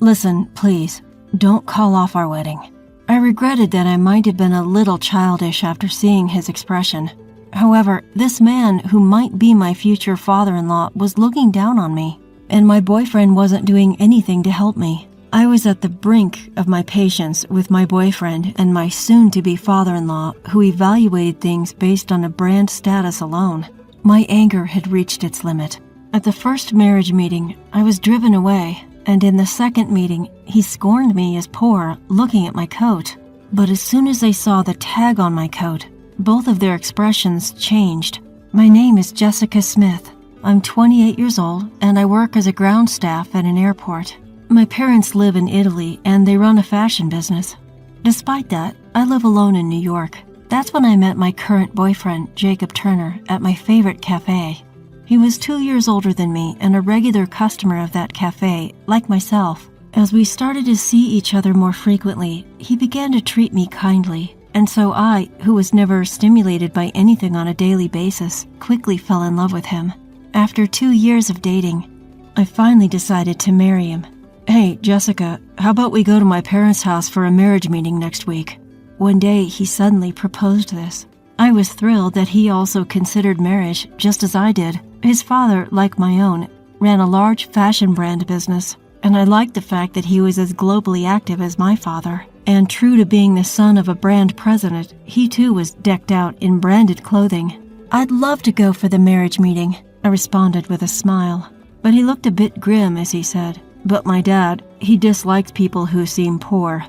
Listen, please, don't call off our wedding. I regretted that I might have been a little childish after seeing his expression. However, this man who might be my future father-in-law was looking down on me, and my boyfriend wasn't doing anything to help me. I was at the brink of my patience with my boyfriend and my soon-to-be father-in-law, who evaluated things based on a brand status alone. My anger had reached its limit. At the first marriage meeting, I was driven away, and in the second meeting, he scorned me as poor, looking at my coat. But as soon as they saw the tag on my coat, both of their expressions changed. My name is Jessica Smith. I'm 28 years old, and I work as a ground staff at an airport. My parents live in Italy, and they run a fashion business. Despite that, I live alone in New York. That's when I met my current boyfriend, Jacob Turner, at my favorite cafe. He was 2 years older than me and a regular customer of that cafe, like myself. As we started to see each other more frequently, he began to treat me kindly, and so I, who was never stimulated by anything on a daily basis, quickly fell in love with him. After 2 years of dating, I finally decided to marry him. Hey, Jessica, how about we go to my parents' house for a marriage meeting next week? One day, he suddenly proposed this. I was thrilled that he also considered marriage, just as I did. His father, like my own, ran a large fashion brand business, and I liked the fact that he was as globally active as my father. And true to being the son of a brand president, he too was decked out in branded clothing. I'd love to go for the marriage meeting, I responded with a smile. But he looked a bit grim as he said, "But my dad, he dislikes people who seem poor.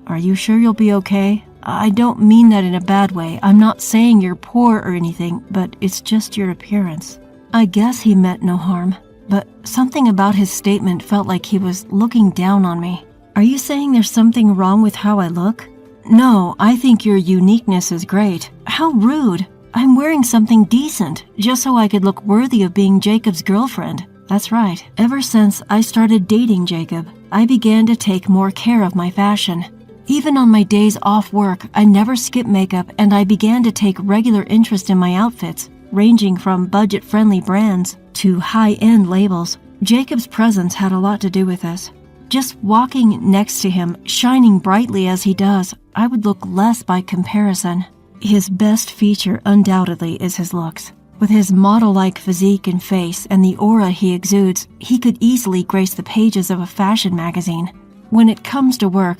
Are you sure you'll be okay? I don't mean that in a bad way. I'm not saying you're poor or anything, but it's just your appearance." I guess he meant no harm, but something about his statement felt like he was looking down on me. Are you saying there's something wrong with how I look? No, I think your uniqueness is great. How rude. I'm wearing something decent, just so I could look worthy of being Jacob's girlfriend. That's right. Ever since I started dating Jacob, I began to take more care of my fashion. Even on my days off work, I never skip makeup, and I began to take regular interest in my outfits, ranging from budget-friendly brands to high-end labels. Jacob's presence had a lot to do with this. Just walking next to him, shining brightly as he does, I would look less by comparison. His best feature undoubtedly is his looks. With his model-like physique and face and the aura he exudes, he could easily grace the pages of a fashion magazine. When it comes to work,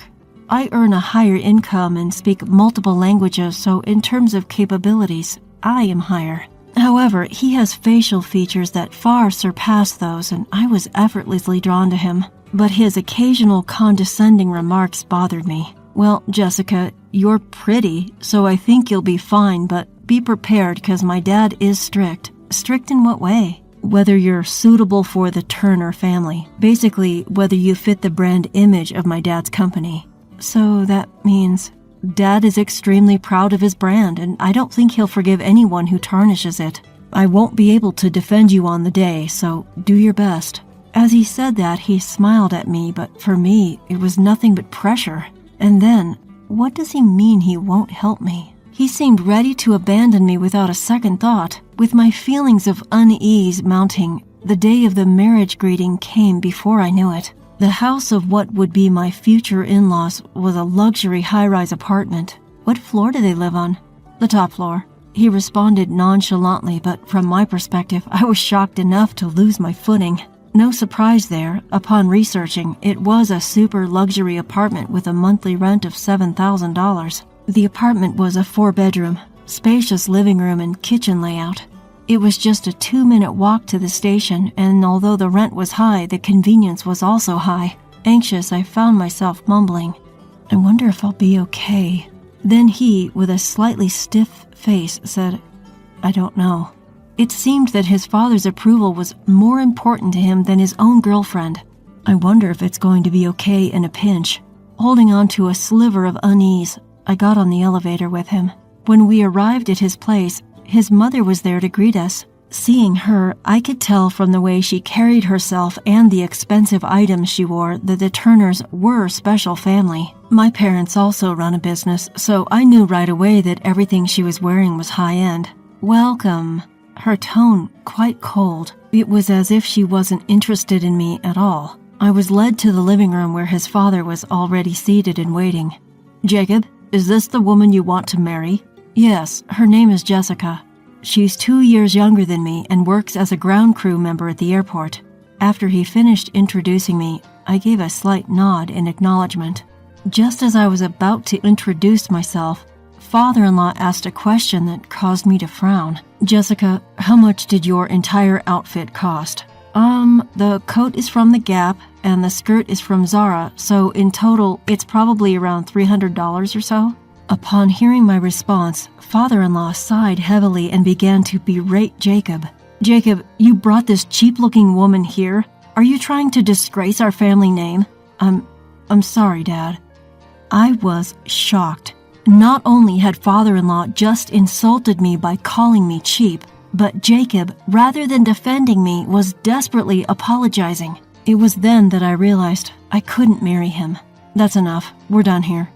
I earn a higher income and speak multiple languages, so in terms of capabilities, I am higher. However, he has facial features that far surpass those, and I was effortlessly drawn to him. But his occasional condescending remarks bothered me. Well, Jessica, you're pretty, so I think you'll be fine, but be prepared because my dad is strict. Strict in what way? Whether you're suitable for the Turner family. Basically, whether you fit the brand image of my dad's company. So that means Dad is extremely proud of his brand, and I don't think he'll forgive anyone who tarnishes it. I won't be able to defend you on the day, so do your best. As he said that, he smiled at me, but for me, it was nothing but pressure. And then, what does he mean he won't help me? He seemed ready to abandon me without a second thought. With my feelings of unease mounting, the day of the marriage greeting came before I knew it. The house of what would be my future in-laws was a luxury high-rise apartment. What floor do they live on? The top floor. He responded nonchalantly, but from my perspective, I was shocked enough to lose my footing. No surprise there. Upon researching, it was a super luxury apartment with a monthly rent of $7,000. The apartment was a 4-bedroom, spacious living room and kitchen layout. It was just a 2-minute walk to the station, and although the rent was high, the convenience was also high. Anxious, I found myself mumbling, "I wonder if I'll be okay." Then he, with a slightly stiff face, said, "I don't know." It seemed that his father's approval was more important to him than his own girlfriend. I wonder if it's going to be okay in a pinch. Holding on to a sliver of unease, I got on the elevator with him. When we arrived at his place, his mother was there to greet us. Seeing her, I could tell from the way she carried herself and the expensive items she wore that the Turners were a special family. My parents also run a business, so I knew right away that everything she was wearing was high-end. "Welcome." Her tone quite cold. It was as if she wasn't interested in me at all. I was led to the living room where his father was already seated and waiting. "Jacob, is this the woman you want to marry?" "Yes, her name is Jessica. She's 2 years younger than me and works as a ground crew member at the airport." After he finished introducing me, I gave a slight nod in acknowledgement. Just as I was about to introduce myself, father-in-law asked a question that caused me to frown. "Jessica, how much did your entire outfit cost?" The coat is from the Gap and the skirt is from Zara, so in total it's probably around $300 or so." Upon hearing my response, father-in-law sighed heavily and began to berate Jacob. "Jacob, you brought this cheap-looking woman here? Are you trying to disgrace our family name?" I'm sorry, Dad." I was shocked. Not only had father-in-law just insulted me by calling me cheap, but Jacob, rather than defending me, was desperately apologizing. It was then that I realized I couldn't marry him. "That's enough. We're done here.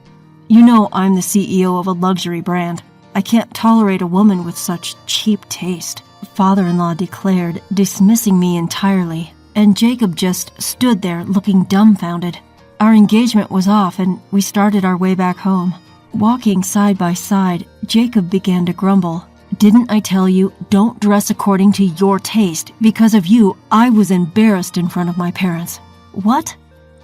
You know I'm the CEO of a luxury brand. I can't tolerate a woman with such cheap taste," father-in-law declared, dismissing me entirely, and Jacob just stood there looking dumbfounded. Our engagement was off and we started our way back home. Walking side by side, Jacob began to grumble. "Didn't I tell you, don't dress according to your taste? Because of you, I was embarrassed in front of my parents." "What?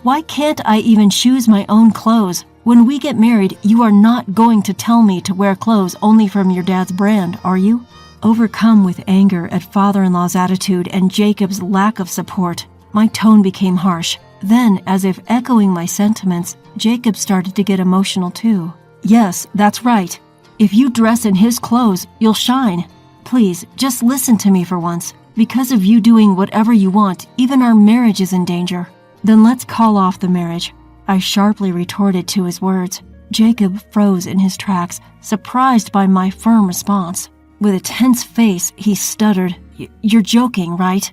Why can't I even choose my own clothes? When we get married, you are not going to tell me to wear clothes only from your dad's brand, are you?" Overcome with anger at father-in-law's attitude and Jacob's lack of support, my tone became harsh. Then, as if echoing my sentiments, Jacob started to get emotional too. "Yes, that's right. If you dress in his clothes, you'll shine. Please, just listen to me for once. Because of you doing whatever you want, even our marriage is in danger." "Then let's call off the marriage," I sharply retorted to his words. Jacob froze in his tracks, surprised by my firm response. With a tense face, he stuttered, "You're joking, right?"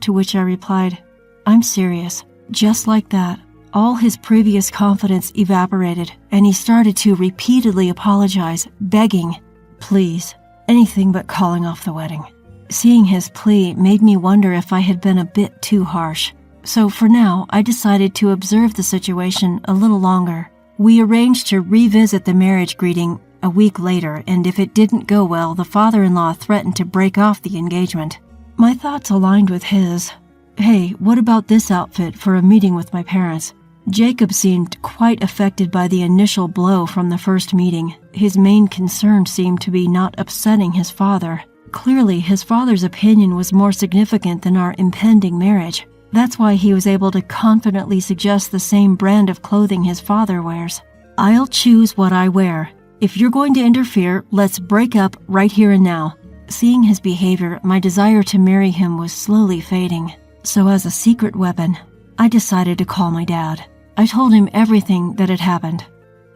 To which I replied, "I'm serious." Just like that, all his previous confidence evaporated, and he started to repeatedly apologize, begging, "Please, anything but calling off the wedding." Seeing his plea made me wonder if I had been a bit too harsh. So for now, I decided to observe the situation a little longer. We arranged to revisit the marriage greeting a week later, and if it didn't go well, the father-in-law threatened to break off the engagement. My thoughts aligned with his. "Hey, what about this outfit for a meeting with my parents?" Jacob seemed quite affected by the initial blow from the first meeting. His main concern seemed to be not upsetting his father. Clearly, his father's opinion was more significant than our impending marriage. That's why he was able to confidently suggest the same brand of clothing his father wears. "I'll choose what I wear. If you're going to interfere, let's break up right here and now." Seeing his behavior, my desire to marry him was slowly fading. So as a secret weapon, I decided to call my dad. I told him everything that had happened.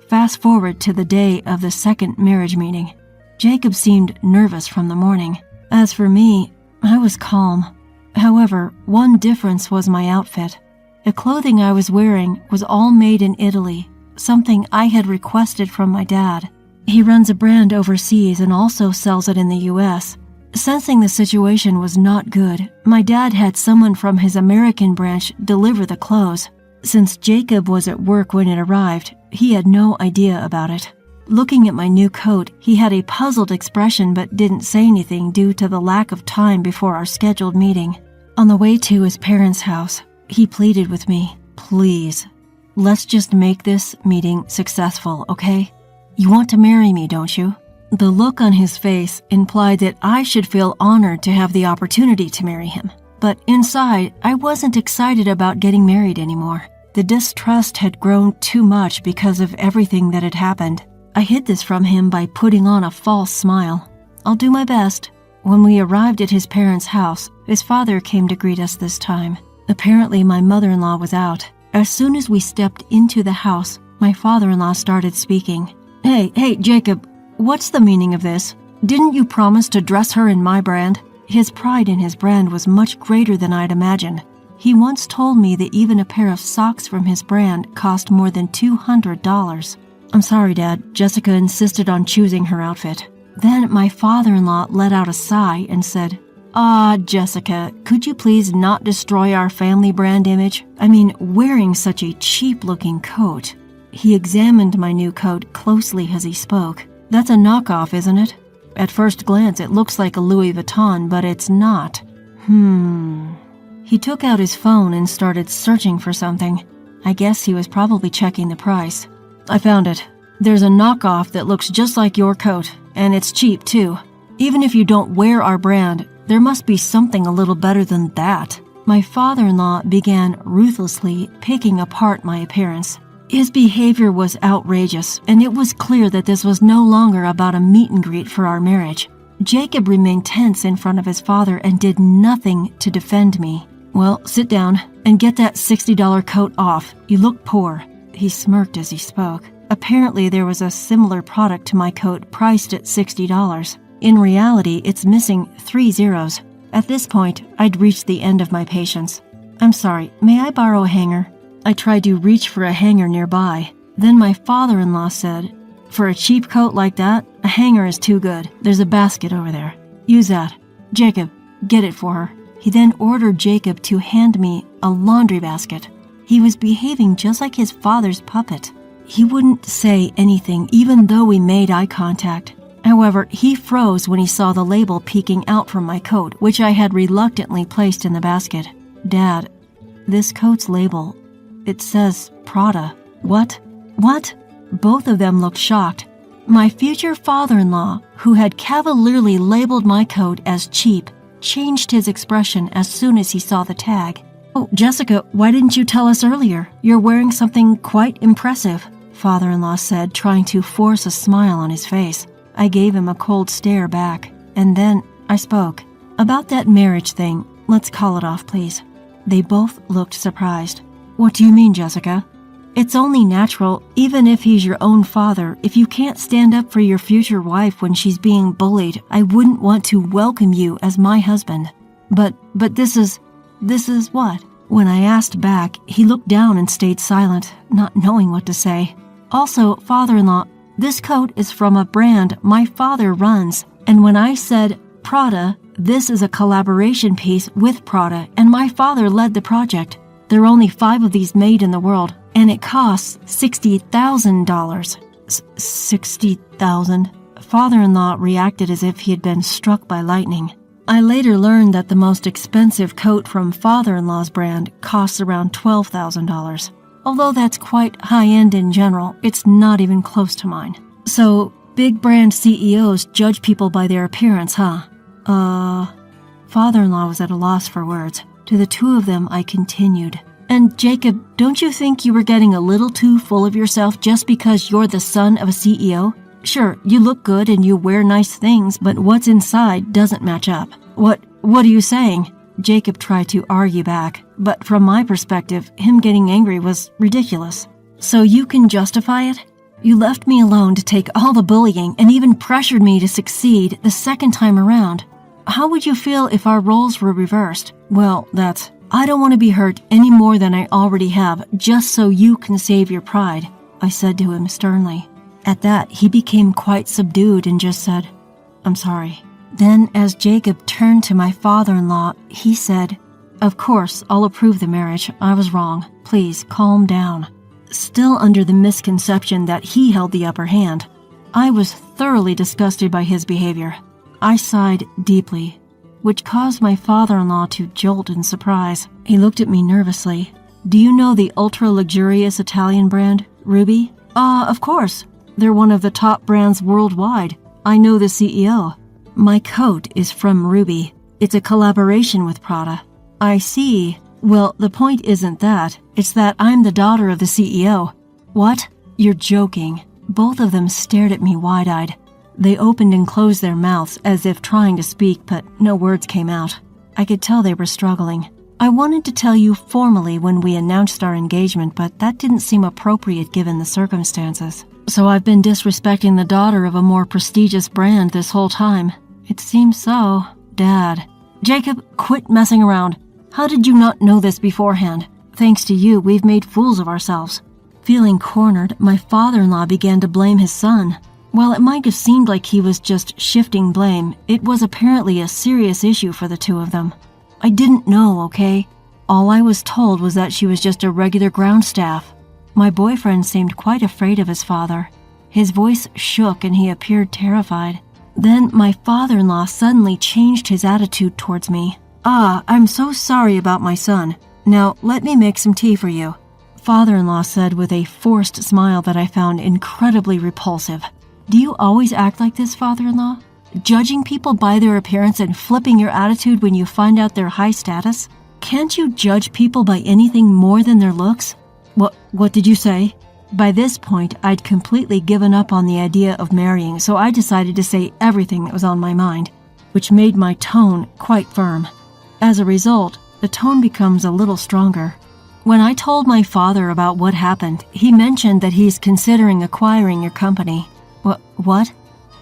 Fast forward to the day of the second marriage meeting. Jacob seemed nervous from the morning. As for me, I was calm. However, one difference was my outfit. The clothing I was wearing was all made in Italy, something I had requested from my dad. He runs a brand overseas and also sells it in the US. Sensing the situation was not good, my dad had someone from his American branch deliver the clothes. Since Jacob was at work when it arrived, he had no idea about it. Looking at my new coat, he had a puzzled expression but didn't say anything due to the lack of time before our scheduled meeting. On the way to his parents' house, he pleaded with me, "Please, let's just make this meeting successful, okay? You want to marry me, don't you?" The look on his face implied that I should feel honored to have the opportunity to marry him. But inside, I wasn't excited about getting married anymore. The distrust had grown too much because of everything that had happened. I hid this from him by putting on a false smile. "I'll do my best." When we arrived at his parents' house, his father came to greet us this time. Apparently, my mother-in-law was out. As soon as we stepped into the house, my father-in-law started speaking. Hey, Jacob, what's the meaning of this? Didn't you promise to dress her in my brand?" His pride in his brand was much greater than I'd imagined. He once told me that even a pair of socks from his brand cost more than $200. "I'm sorry, Dad. Jessica insisted on choosing her outfit." Then my father-in-law let out a sigh and said, Ah, Jessica, could you please not destroy our family brand image? I mean, wearing such a cheap-looking coat. He examined my new coat closely as he spoke. That's a knockoff, isn't it? At first glance, it looks like a Louis Vuitton, but it's not. He took out his phone and started searching for something. I guess he was probably checking the price. I found it. There's a knockoff that looks just like your coat, and it's cheap too. Even if you don't wear our brand, there must be something a little better than that. My father-in-law began ruthlessly picking apart my appearance. His behavior was outrageous, and it was clear that this was no longer about a meet and greet for our marriage. Jacob remained tense in front of his father and did nothing to defend me. Well, sit down and get that $60 coat off. You look poor. He smirked as he spoke. Apparently, there was a similar product to my coat priced at $60. In reality, it's missing 3 zeros. At this point, I'd reached the end of my patience. I'm sorry, may I borrow a hanger? I tried to reach for a hanger nearby. Then my father-in-law said, for a cheap coat like that, a hanger is too good. There's a basket over there. Use that. Jacob, get it for her. He then ordered Jacob to hand me a laundry basket. He was behaving just like his father's puppet. He wouldn't say anything even though we made eye contact. However, he froze when he saw the label peeking out from my coat, which I had reluctantly placed in the basket. Dad, this coat's label, it says Prada. What? What? Both of them looked shocked. My future father-in-law, who had cavalierly labeled my coat as cheap, changed his expression as soon as he saw the tag. Oh, Jessica, why didn't you tell us earlier? You're wearing something quite impressive, father-in-law said, trying to force a smile on his face. I gave him a cold stare back, and then I spoke. About that marriage thing, let's call it off, please. They both looked surprised. What do you mean, Jessica? It's only natural, even if he's your own father, if you can't stand up for your future wife when she's being bullied, I wouldn't want to welcome you as my husband. But this is what? When I asked back, he looked down and stayed silent, not knowing what to say. Also, father-in-law, this coat is from a brand my father runs, and when I said Prada, this is a collaboration piece with Prada, and my father led the project. There are only 5 of these made in the world, and it costs $60,000. $60,000? Father-in-law reacted as if he had been struck by lightning. I later learned that the most expensive coat from father-in-law's brand costs around $12,000. Although that's quite high-end in general, it's not even close to mine. So, big brand CEOs judge people by their appearance, huh? Father-in-law was at a loss for words. To the two of them, I continued. And Jacob, don't you think you were getting a little too full of yourself just because you're the son of a CEO? Sure, you look good and you wear nice things, but what's inside doesn't match up. What are you saying? Jacob tried to argue back, but from my perspective, him getting angry was ridiculous. So you can justify it? You left me alone to take all the bullying and even pressured me to succeed the second time around. How would you feel if our roles were reversed? Well, I don't want to be hurt any more than I already have, just so you can save your pride, I said to him sternly. At that, he became quite subdued and just said, I'm sorry. Then, as Jacob turned to my father-in-law, he said, Of course, I'll approve the marriage. I was wrong. Please, calm down. Still under the misconception that he held the upper hand, I was thoroughly disgusted by his behavior. I sighed deeply, which caused my father-in-law to jolt in surprise. He looked at me nervously. Do you know the ultra-luxurious Italian brand, Ruby? Of course. They're one of the top brands worldwide. I know the CEO. My coat is from Ruby. It's a collaboration with Prada. I see. Well, the point isn't that. It's that I'm the daughter of the CEO. What? You're joking. Both of them stared at me wide-eyed. They opened and closed their mouths as if trying to speak, but no words came out. I could tell they were struggling. I wanted to tell you formally when we announced our engagement, but that didn't seem appropriate given the circumstances. So I've been disrespecting the daughter of a more prestigious brand this whole time. It seems so, Dad. Jacob, quit messing around. How did you not know this beforehand? Thanks to you, we've made fools of ourselves. Feeling cornered, my father-in-law began to blame his son. While it might have seemed like he was just shifting blame, it was apparently a serious issue for the two of them. I didn't know, okay? All I was told was that she was just a regular ground staff. My boyfriend seemed quite afraid of his father. His voice shook and he appeared terrified. Then my father-in-law suddenly changed his attitude towards me. I'm so sorry about my son. Now, let me make some tea for you," father-in-law said with a forced smile that I found incredibly repulsive. "Do you always act like this, father-in-law? Judging people by their appearance and flipping your attitude when you find out their high status? Can't you judge people by anything more than their looks?" What did you say?" By this point, I'd completely given up on the idea of marrying, so I decided to say everything that was on my mind, which made my tone quite firm. As a result, the tone becomes a little stronger. When I told my father about what happened, he mentioned that he's considering acquiring your company. What?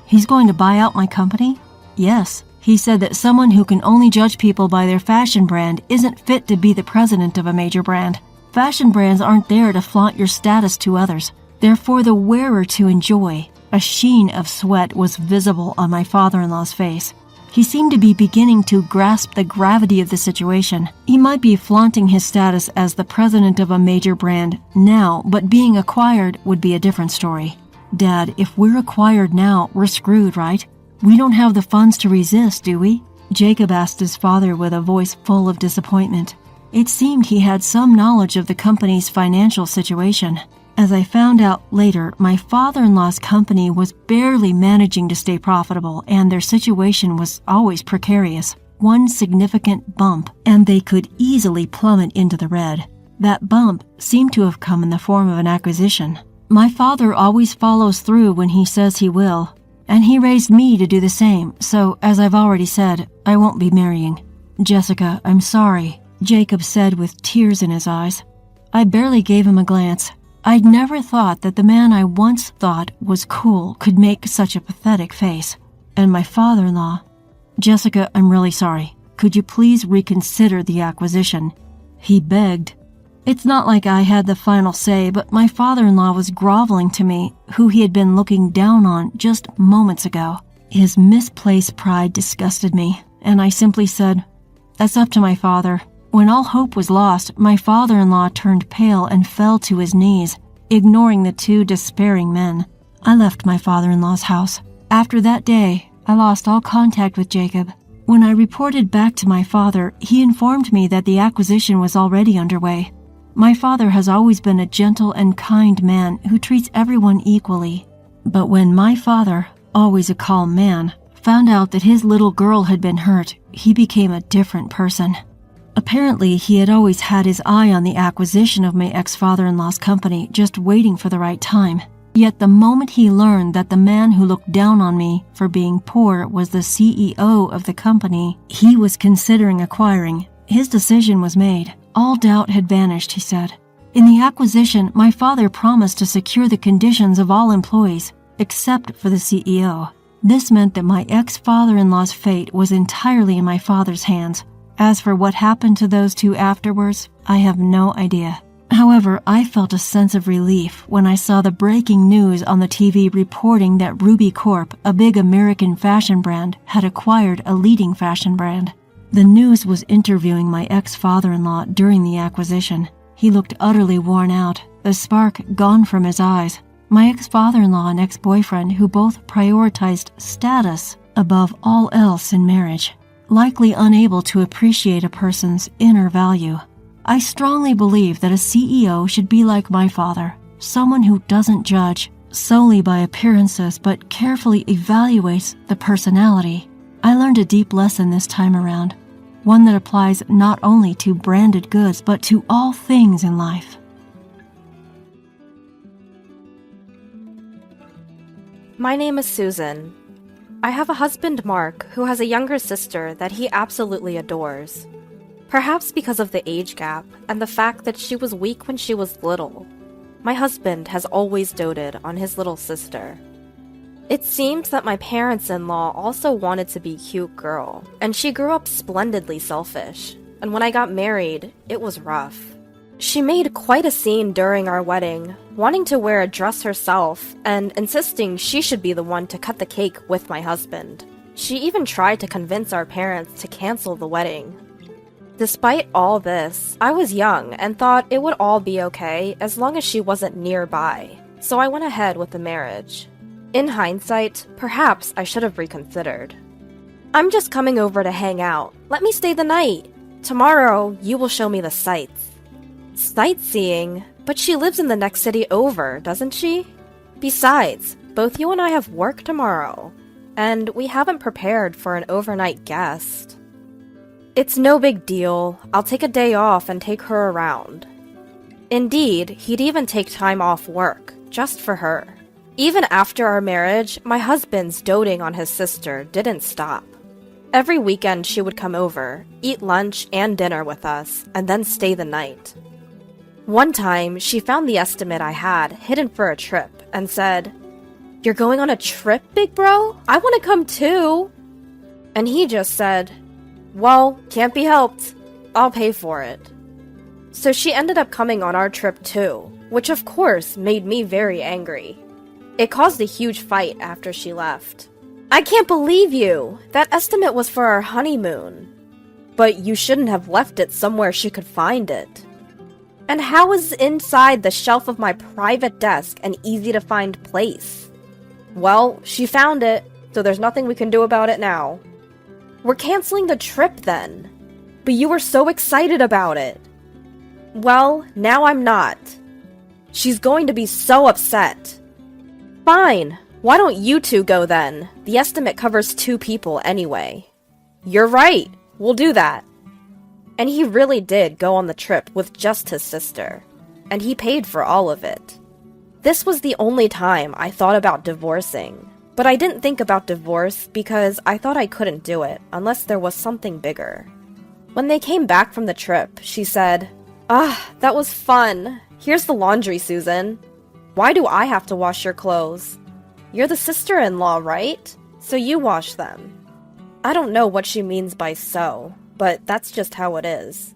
He's going to buy out my company? Yes. He said that someone who can only judge people by their fashion brand isn't fit to be the president of a major brand. Fashion brands aren't there to flaunt your status to others. They're for the wearer to enjoy. A sheen of sweat was visible on my father-in-law's face. He seemed to be beginning to grasp the gravity of the situation. He might be flaunting his status as the president of a major brand now, but being acquired would be a different story. "Dad, if we're acquired now, we're screwed, right? We don't have the funds to resist, do we?" Jacob asked his father with a voice full of disappointment. It seemed he had some knowledge of the company's financial situation. As I found out later, my father-in-law's company was barely managing to stay profitable, and their situation was always precarious. One significant bump, and they could easily plummet into the red. That bump seemed to have come in the form of an acquisition. My father always follows through when he says he will, and he raised me to do the same, so as I've already said, I won't be marrying. "Jessica, I'm sorry," Jacob said with tears in his eyes. I barely gave him a glance. I'd never thought that the man I once thought was cool could make such a pathetic face. And my father-in-law, "Jessica, I'm really sorry. Could you please reconsider the acquisition?" he begged. It's not like I had the final say, but my father-in-law was groveling to me, who he had been looking down on just moments ago. His misplaced pride disgusted me, and I simply said, "That's up to my father." When all hope was lost, my father-in-law turned pale and fell to his knees, ignoring the two despairing men. I left my father-in-law's house. After that day, I lost all contact with Jacob. When I reported back to my father, he informed me that the acquisition was already underway. My father has always been a gentle and kind man who treats everyone equally. But when my father, always a calm man, found out that his little girl had been hurt, he became a different person. Apparently, he had always had his eye on the acquisition of my ex-father-in-law's company, just waiting for the right time. Yet the moment he learned that the man who looked down on me for being poor was the CEO of the company he was considering acquiring, his decision was made. All doubt had vanished, he said. In the acquisition, my father promised to secure the conditions of all employees, except for the CEO. This meant that my ex-father-in-law's fate was entirely in my father's hands. As for what happened to those two afterwards, I have no idea. However, I felt a sense of relief when I saw the breaking news on the TV reporting that Ruby Corp, a big American fashion brand, had acquired a leading fashion brand. The news was interviewing my ex-father-in-law during the acquisition. He looked utterly worn out, the spark gone from his eyes. My ex-father-in-law and ex-boyfriend, who both prioritized status above all else in marriage, likely unable to appreciate a person's inner value. I strongly believe that a CEO should be like my father, someone who doesn't judge solely by appearances but carefully evaluates the personality. I learned a deep lesson this time around, one that applies not only to branded goods but to all things in life. My name is Susan. I have a husband, Mark, who has a younger sister that he absolutely adores. Perhaps because of the age gap and the fact that she was weak when she was little, my husband has always doted on his little sister. It seems that my parents-in-law also wanted to be a cute girl, and she grew up splendidly selfish, and when I got married, it was rough. She made quite a scene during our wedding, wanting to wear a dress herself and insisting she should be the one to cut the cake with my husband. She even tried to convince our parents to cancel the wedding. Despite all this, I was young and thought it would all be okay as long as she wasn't nearby, so I went ahead with the marriage. In hindsight, perhaps I should have reconsidered. I'm just coming over to hang out. Let me stay the night. Tomorrow, you will show me the sights. Sightseeing? But she lives in the next city over, doesn't she? Besides, both you and I have work tomorrow, and we haven't prepared for an overnight guest. It's no big deal. I'll take a day off and take her around. Indeed, he'd even take time off work, just for her. Even after our marriage, my husband's doting on his sister didn't stop. Every weekend she would come over, eat lunch and dinner with us, and then stay the night. One time, she found the estimate I had hidden for a trip and said, "You're going on a trip, big bro? I want to come too." And he just said, "Well, can't be helped. I'll pay for it." So she ended up coming on our trip too, which of course made me very angry. It caused a huge fight after she left. "I can't believe you! That estimate was for our honeymoon. But you shouldn't have left it somewhere she could find it. And how is it inside the shelf of my private desk an easy-to-find place?" "Well, she found it, so there's nothing we can do about it now." "We're canceling the trip then." "But you were so excited about it." "Well, now I'm not." "She's going to be so upset." "Fine, why don't you two go then? The estimate covers 2 people anyway." "You're right, we'll do that." And he really did go on the trip with just his sister, and he paid for all of it. This was the only time I thought about divorcing, but I didn't think about divorce because I thought I couldn't do it unless there was something bigger. When they came back from the trip, she said, "That was fun. Here's the laundry, Susan. Why do I have to wash your clothes? You're the sister-in-law, right? So you wash them." I don't know what she means by "so," but that's just how it is.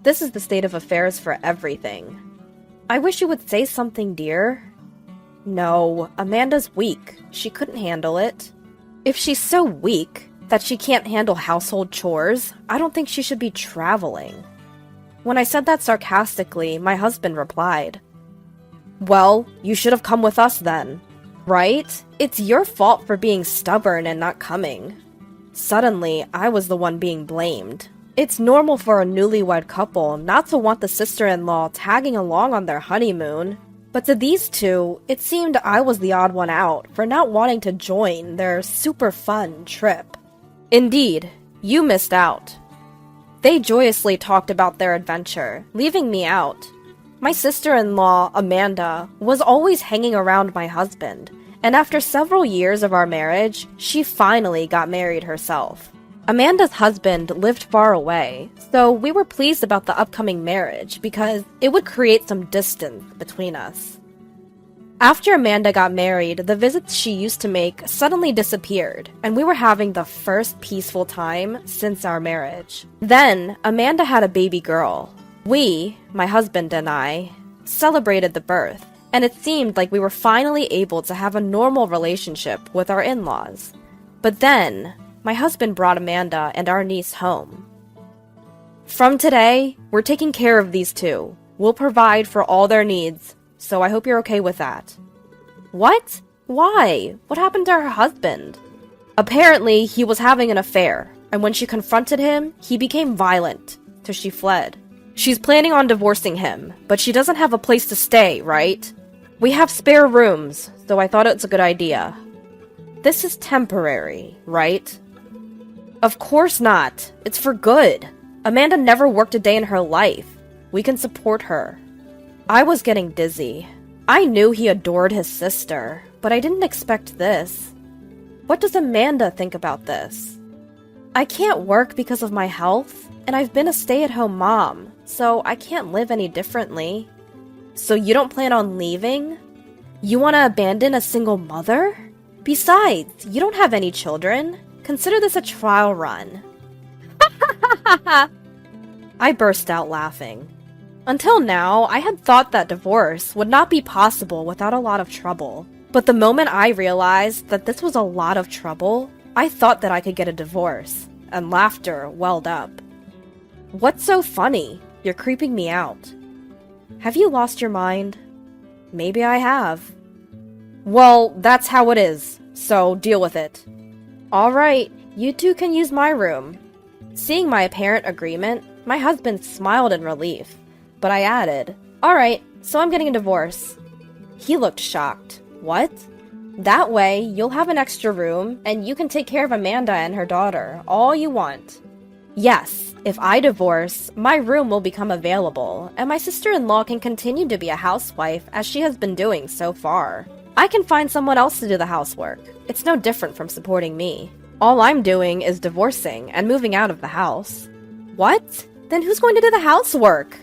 This is the state of affairs for everything. "I wish you would say something, dear." No, Amanda's weak. She couldn't handle it. If she's so weak that she can't handle household chores, I don't think she should be traveling. When I said that sarcastically, my husband replied, "Well, you should have come with us then, right? It's your fault for being stubborn and not coming." Suddenly, I was the one being blamed. It's normal for a newlywed couple not to want the sister-in-law tagging along on their honeymoon, but to these two, it seemed I was the odd one out for not wanting to join their super fun trip. Indeed, you missed out. They joyously talked about their adventure, leaving me out. My sister-in-law, Amanda, was always hanging around my husband, and after several years of our marriage, she finally got married herself. Amanda's husband lived far away, so we were pleased about the upcoming marriage because it would create some distance between us. After Amanda got married, the visits she used to make suddenly disappeared, and we were having the first peaceful time since our marriage. Then, Amanda had a baby girl. We, my husband and I, celebrated the birth, and it seemed like we were finally able to have a normal relationship with our in-laws. But then, my husband brought Amanda and our niece home. "From today, we're taking care of these two. We'll provide for all their needs, so I hope you're okay with that." "What? Why? What happened to her husband?" "Apparently, he was having an affair, and when she confronted him, he became violent, so she fled. She's planning on divorcing him, but she doesn't have a place to stay, right? We have spare rooms, so I thought it's a good idea." "This is temporary, right?" "Of course not. It's for good. Amanda never worked a day in her life. We can support her." I was getting dizzy. I knew he adored his sister, but I didn't expect this. What does Amanda think about this? "I can't work because of my health, and I've been a stay-at-home mom, so I can't live any differently." "So you don't plan on leaving? You want to abandon a single mother? Besides, you don't have any children. Consider this a trial run." I burst out laughing. Until now, I had thought that divorce would not be possible without a lot of trouble. But the moment I realized that this was a lot of trouble, I thought that I could get a divorce, and laughter welled up. What's so funny? You're creeping me out. Have you lost your mind? Maybe I have. Well, that's how it is, so deal with it. Alright, you two can use my room. Seeing my apparent agreement, my husband smiled in relief, but I added, alright, so I'm getting a divorce. He looked shocked. What? That way, you'll have an extra room, and you can take care of Amanda and her daughter all you want. Yes, if I divorce, my room will become available, and my sister-in-law can continue to be a housewife as she has been doing so far. I can find someone else to do the housework. It's no different from supporting me. All I'm doing is divorcing and moving out of the house. What? Then who's going to do the housework?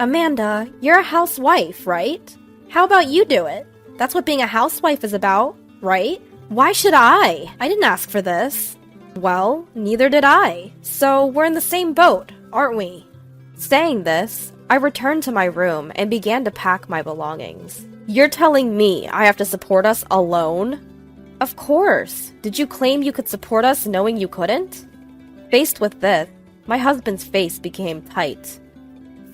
Amanda, you're a housewife, right? How about you do it? That's what being a housewife is about, right? Why should I? I didn't ask for this. Well, neither did I. So we're in the same boat, aren't we? Saying this, I returned to my room and began to pack my belongings. You're telling me I have to support us alone? Of course. Did you claim you could support us knowing you couldn't? Faced with this, my husband's face became tight.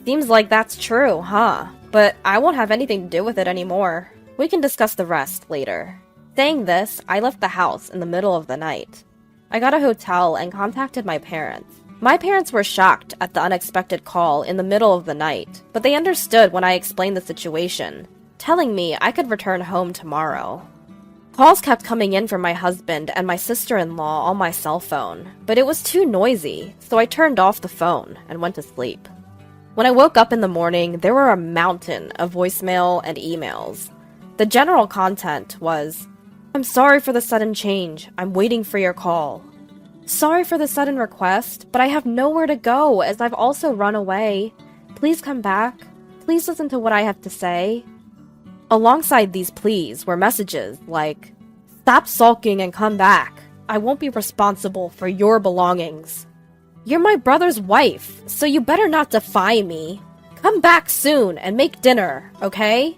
Seems like that's true, huh? But I won't have anything to do with it anymore. We can discuss the rest later. Saying this, I left the house in the middle of the night. I got a hotel and contacted my parents. My parents were shocked at the unexpected call in the middle of the night, but they understood when I explained the situation, telling me I could return home tomorrow. Calls kept coming in from my husband and my sister-in-law on my cell phone, but it was too noisy, so I turned off the phone and went to sleep. When I woke up in the morning, there were a mountain of voicemail and emails. The general content was, I'm sorry for the sudden change. I'm waiting for your call. Sorry for the sudden request, but I have nowhere to go as I've also run away. Please come back. Please listen to what I have to say. Alongside these pleas were messages like, stop sulking and come back. I won't be responsible for your belongings. You're my brother's wife, so you better not defy me. Come back soon and make dinner, okay?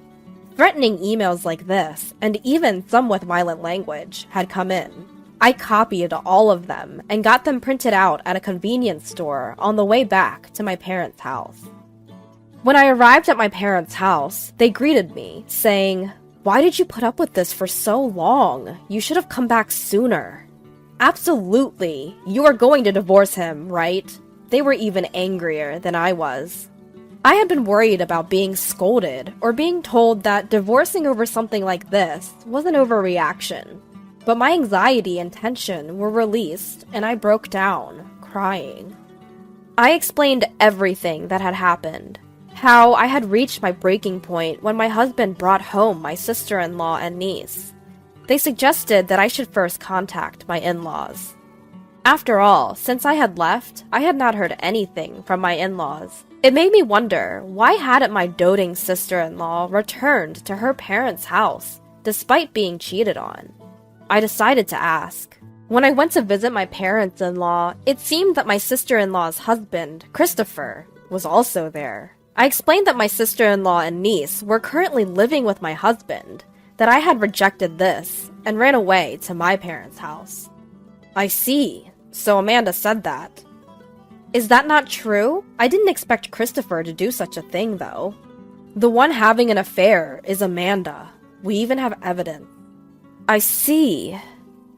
Threatening emails like this, and even some with violent language, had come in. I copied all of them and got them printed out at a convenience store on the way back to my parents' house. When I arrived at my parents' house, they greeted me, saying, why did you put up with this for so long? You should have come back sooner. Absolutely, you are going to divorce him, right? They were even angrier than I was. I had been worried about being scolded or being told that divorcing over something like this was an overreaction. But my anxiety and tension were released and I broke down, crying. I explained everything that had happened. How I had reached my breaking point when my husband brought home my sister-in-law and niece. They suggested that I should first contact my in-laws. After all, since I had left, I had not heard anything from my in-laws. It made me wonder, why hadn't my doting sister-in-law returned to her parents' house, despite being cheated on? I decided to ask. When I went to visit my parents-in-law, it seemed that my sister-in-law's husband, Christopher, was also there. I explained that my sister-in-law and niece were currently living with my husband, that I had rejected this, and ran away to my parents' house. I see. So Amanda said that. Is that not true? I didn't expect Christopher to do such a thing, though. The one having an affair is Amanda. We even have evidence. I see.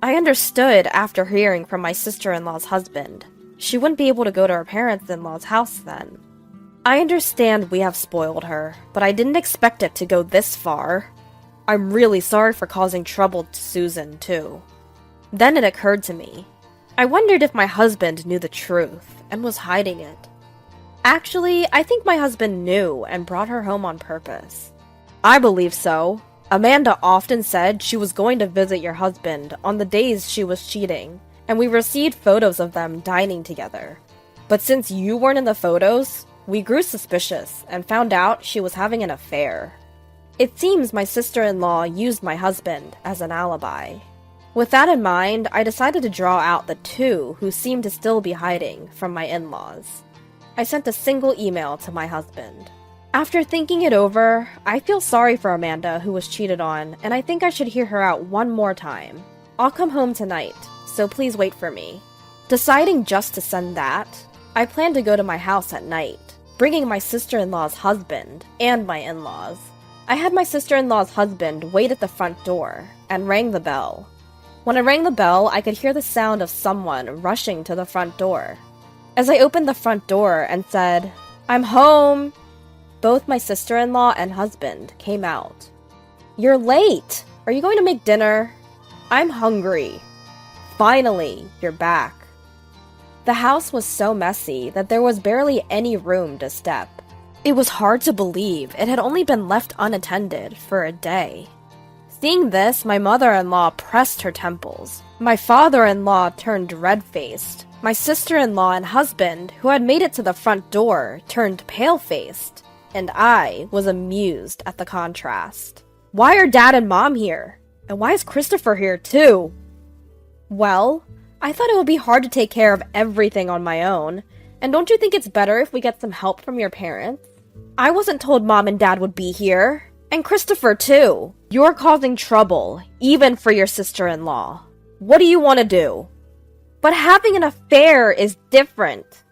I understood after hearing from my sister-in-law's husband. She wouldn't be able to go to her parents-in-law's house then. I understand we have spoiled her, but I didn't expect it to go this far. I'm really sorry for causing trouble to Susan, too. Then it occurred to me. I wondered if my husband knew the truth and was hiding it. Actually, I think my husband knew and brought her home on purpose. I believe so. Amanda often said she was going to visit your husband on the days she was cheating, and we received photos of them dining together. But since you weren't in the photos, we grew suspicious and found out she was having an affair. It seems my sister-in-law used my husband as an alibi. With that in mind, I decided to draw out the two who seemed to still be hiding from my in-laws. I sent a single email to my husband. After thinking it over, I feel sorry for Amanda who was cheated on, and I think I should hear her out one more time. I'll come home tonight, so please wait for me. Deciding just to send that, I plan to go to my house at night, bringing my sister-in-law's husband and my in-laws. I had my sister-in-law's husband wait at the front door and rang the bell. When I rang the bell, I could hear the sound of someone rushing to the front door. As I opened the front door and said, "I'm home," both my sister-in-law and husband came out. "You're late. Are you going to make dinner?" "I'm hungry." "Finally, you're back." The house was so messy that there was barely any room to step. It was hard to believe it had only been left unattended for a day. Seeing this, my mother-in-law pressed her temples. My father-in-law turned red-faced. My sister-in-law and husband, who had made it to the front door, turned pale-faced. And I was amused at the contrast. "Why are Dad and Mom here? And why is Christopher here too?" "Well, I thought it would be hard to take care of everything on my own. And don't you think it's better if we get some help from your parents? I wasn't told Mom and Dad would be here. And Christopher too. You're causing trouble, even for your sister-in-law. What do you want to do?" "But having an affair is different."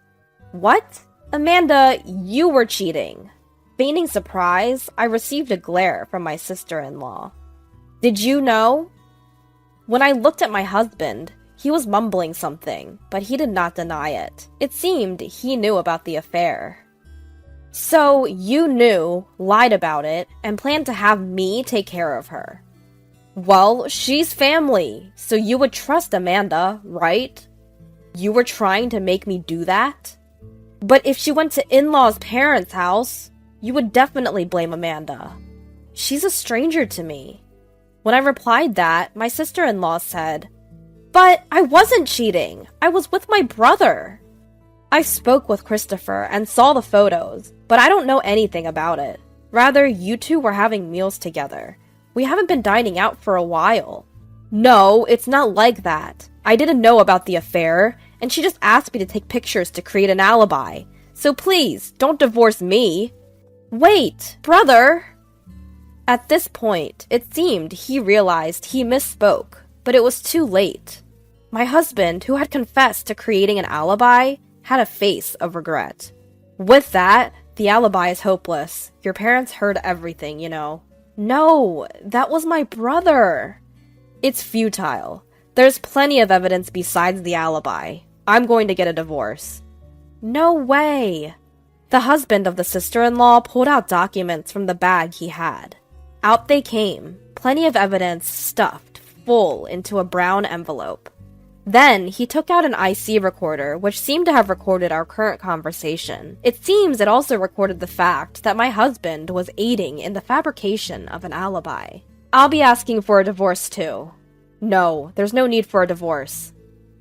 "What? Amanda, you were cheating." Feigning surprise, I received a glare from my sister-in-law. "Did you know?" When I looked at my husband, he was mumbling something, but he did not deny it. It seemed he knew about the affair. "So you knew, lied about it, and planned to have me take care of her." "Well, she's family, so you would trust Amanda, right? You were trying to make me do that? But if she went to in-laws' parents' house, you would definitely blame Amanda. She's a stranger to me." When I replied that, my sister-in-law said, "But I wasn't cheating. I was with my brother." I spoke with Christopher and saw the photos, but I don't know anything about it. Rather, you two were having meals together. We haven't been dining out for a while. "No, it's not like that. I didn't know about the affair, and she just asked me to take pictures to create an alibi. So please, don't divorce me." "Wait, brother!" At this point, it seemed he realized he misspoke, but it was too late. My husband, who had confessed to creating an alibi, had a face of regret. "With that, the alibi is hopeless. Your parents heard everything, you know." "No, that was my brother." "It's futile. There's plenty of evidence besides the alibi. I'm going to get a divorce." "No way." The husband of the sister-in-law pulled out documents from the bag he had. Out they came, plenty of evidence stuffed full into a brown envelope. Then he took out an IC recorder, which seemed to have recorded our current conversation. It seems it also recorded the fact that my husband was aiding in the fabrication of an alibi. "I'll be asking for a divorce too." "No, there's no need for a divorce."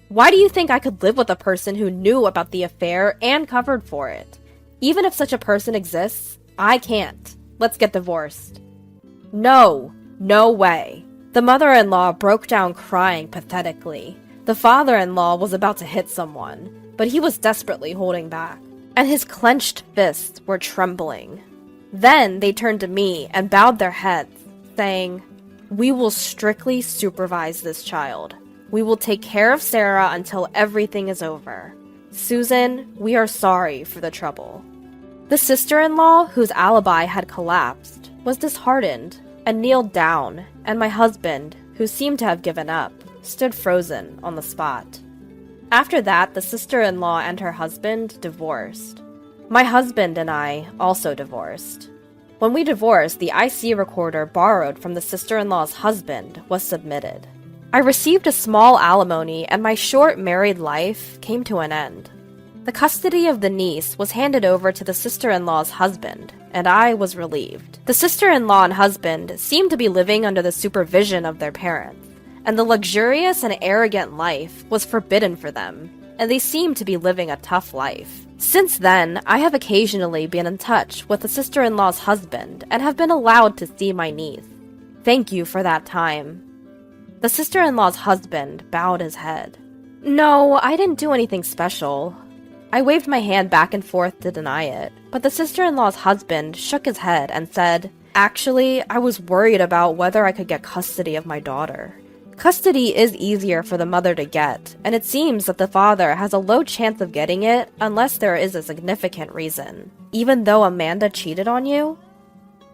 "Why do you think I could live with a person who knew about the affair and covered for it? Even if such a person exists, I can't. Let's get divorced." "No, no way." The mother-in-law broke down crying pathetically. The father-in-law was about to hit someone, but he was desperately holding back, and his clenched fists were trembling. Then they turned to me and bowed their heads, saying, "We will strictly supervise this child. We will take care of Sarah until everything is over. Susan, we are sorry for the trouble." The sister-in-law, whose alibi had collapsed, was disheartened and kneeled down, and my husband, who seemed to have given up, stood frozen on the spot. After that, the sister-in-law and her husband divorced. My husband and I also divorced. When we divorced, the IC recorder borrowed from the sister-in-law's husband was submitted. I received a small alimony, and my short married life came to an end. The custody of the niece was handed over to the sister-in-law's husband, and I was relieved. The sister-in-law and husband seemed to be living under the supervision of their parents, and the luxurious and arrogant life was forbidden for them, and they seemed to be living a tough life. Since then, I have occasionally been in touch with the sister-in-law's husband and have been allowed to see my niece. Thank you for that time. The sister-in-law's husband bowed his head. No, I didn't do anything special. I waved my hand back and forth to deny it, but the sister-in-law's husband shook his head and said, "Actually, I was worried about whether I could get custody of my daughter. Custody is easier for the mother to get, and it seems that the father has a low chance of getting it unless there is a significant reason. Even though Amanda cheated on you?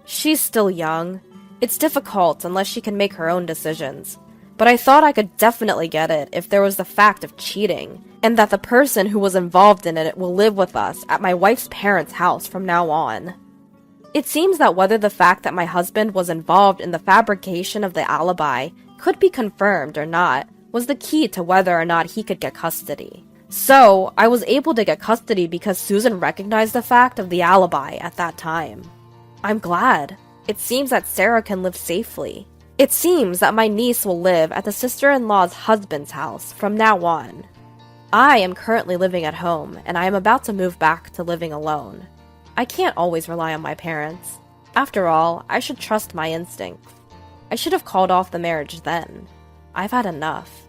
She's still young. It's difficult unless she can make her own decisions. But I thought I could definitely get it if there was the fact of cheating, and that the person who was involved in it will live with us at my wife's parents' house from now on." It seems that whether the fact that my husband was involved in the fabrication of the alibi could be confirmed or not was the key to whether or not he could get custody. So, I was able to get custody because Susan recognized the fact of the alibi at that time. I'm glad. It seems that Sarah can live safely. It seems that my niece will live at the sister-in-law's husband's house from now on. I am currently living at home, and I am about to move back to living alone. I can't always rely on my parents. After all, I should trust my instincts. I should have called off the marriage then. I've had enough.